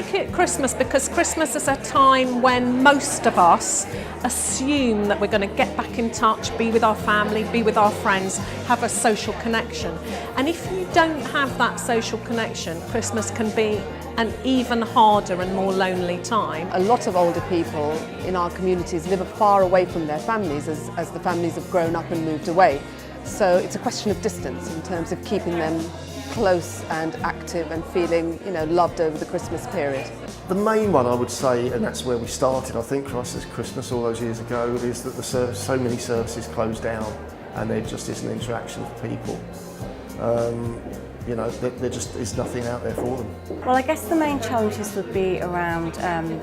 particularly at Christmas, because Christmas is a time when most of us assume that we're going to get back in touch, be with our family, be with our friends, have a social connection. And if you don't have that social connection, Christmas can be an even harder and more lonely time. A lot of older people in our communities live far away from their families as the families have grown up and moved away. So it's a question of distance in terms of keeping them close and active and feeling, loved over the Christmas period. The main one I would say, and that's where we started, I think, for us as Christmas all those years ago, is that so many services closed down and there just isn't interaction with people. There just is nothing out there for them. Well, I guess the main challenges would be around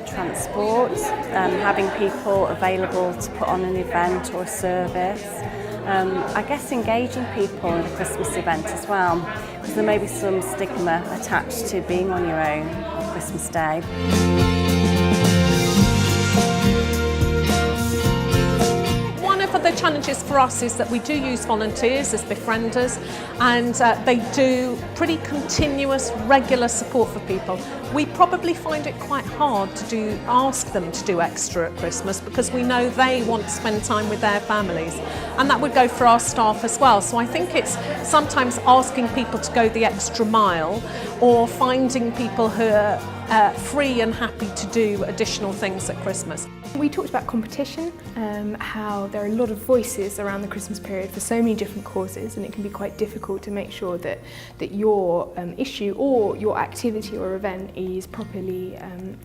transport, having people available to put on an event or a service. I guess engaging people in a Christmas event as well, because there may be some stigma attached to being on your own on Christmas Day. The challenges for us is that we do use volunteers as befrienders, and they do pretty continuous, regular support for people. We probably find it quite hard to ask them to do extra at Christmas, because we know they want to spend time with their families, and that would go for our staff as well. So I think it's sometimes asking people to go the extra mile, or finding people who are free and happy to do additional things at Christmas. We talked about competition, how there are a lot of voices around the Christmas period for so many different causes, and it can be quite difficult to make sure that your issue or your activity or event is properly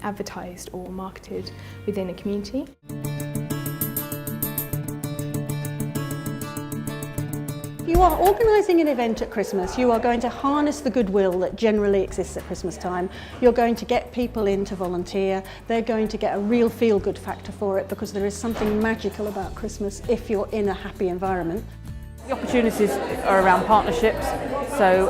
advertised or marketed within a community. You are organising an event at Christmas. You are going to harness the goodwill that generally exists at Christmas time. You're going to get people in to volunteer. They're going to get a real feel-good factor for it, because there is something magical about Christmas if you're in a happy environment. The opportunities are around partnerships, so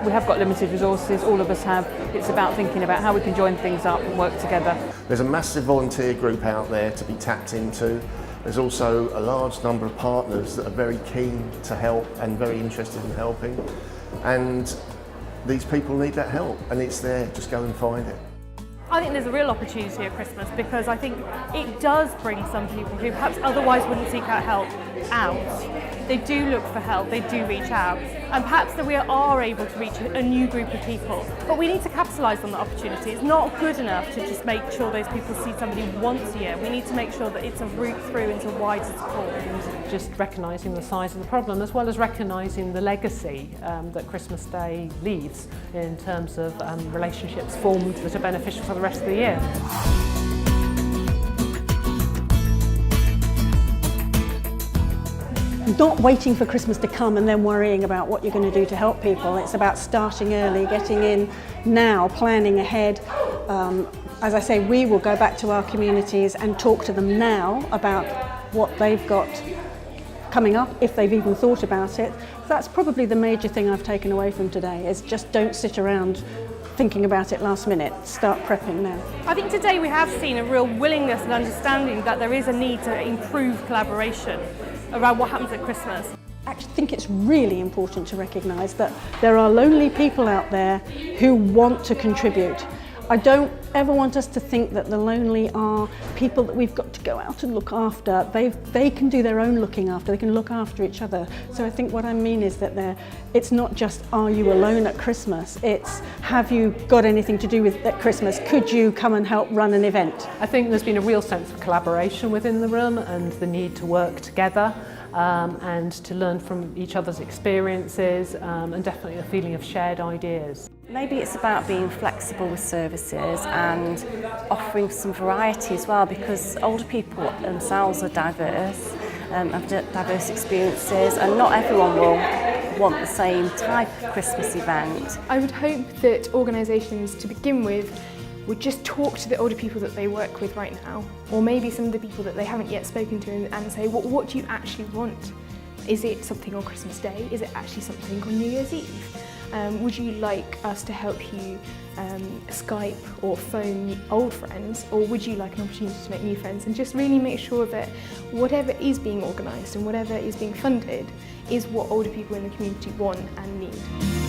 we have got limited resources, all of us have. It's about thinking about how we can join things up and work together. There's a massive volunteer group out there to be tapped into. There's also a large number of partners that are very keen to help and very interested in helping. And these people need that help, and it's there, just go and find it. I think there's a real opportunity at Christmas, because I think it does bring some people who perhaps otherwise wouldn't seek out help out. They do look for help, they do reach out, and perhaps that we are able to reach a new group of people. But we need to capitalise on the opportunity. It's not good enough to just make sure those people see somebody once a year. We need to make sure that it's a route through into wider support. And just recognising the size of the problem, as well as recognising the legacy that Christmas Day leaves in terms of relationships formed that are beneficial for the rest of the year. Not waiting for Christmas to come and then worrying about what you're going to do to help people. It's about starting early, getting in now, planning ahead. As I say, we will go back to our communities and talk to them now about what they've got coming up, if they've even thought about it. That's probably the major thing I've taken away from today, is just don't sit around thinking about it last minute. Start prepping now. I think today we have seen a real willingness and understanding that there is a need to improve collaboration around what happens at Christmas. I actually think it's really important to recognise that there are lonely people out there who want to contribute. I don't ever want us to think that the lonely are people that we've got to go out and look after. They can do their own looking after, they can look after each other. So I think what I mean is that it's not just, are you alone at Christmas? It's, have you got anything to do with at Christmas? Could you come and help run an event? I think there's been a real sense of collaboration within the room, and the need to work together and to learn from each other's experiences, and definitely a feeling of shared ideas. Maybe it's about being flexible with services and offering some variety as well, because older people themselves are diverse, have diverse experiences, and not everyone will want the same type of Christmas event. I would hope that organisations, to begin with, would just talk to the older people that they work with right now, or maybe some of the people that they haven't yet spoken to, and say, what do you actually want? Is it something on Christmas Day? Is it actually something on New Year's Eve? Would you like us to help you Skype or phone old friends, or would you like an opportunity to make new friends? And just really make sure that whatever is being organised and whatever is being funded is what older people in the community want and need.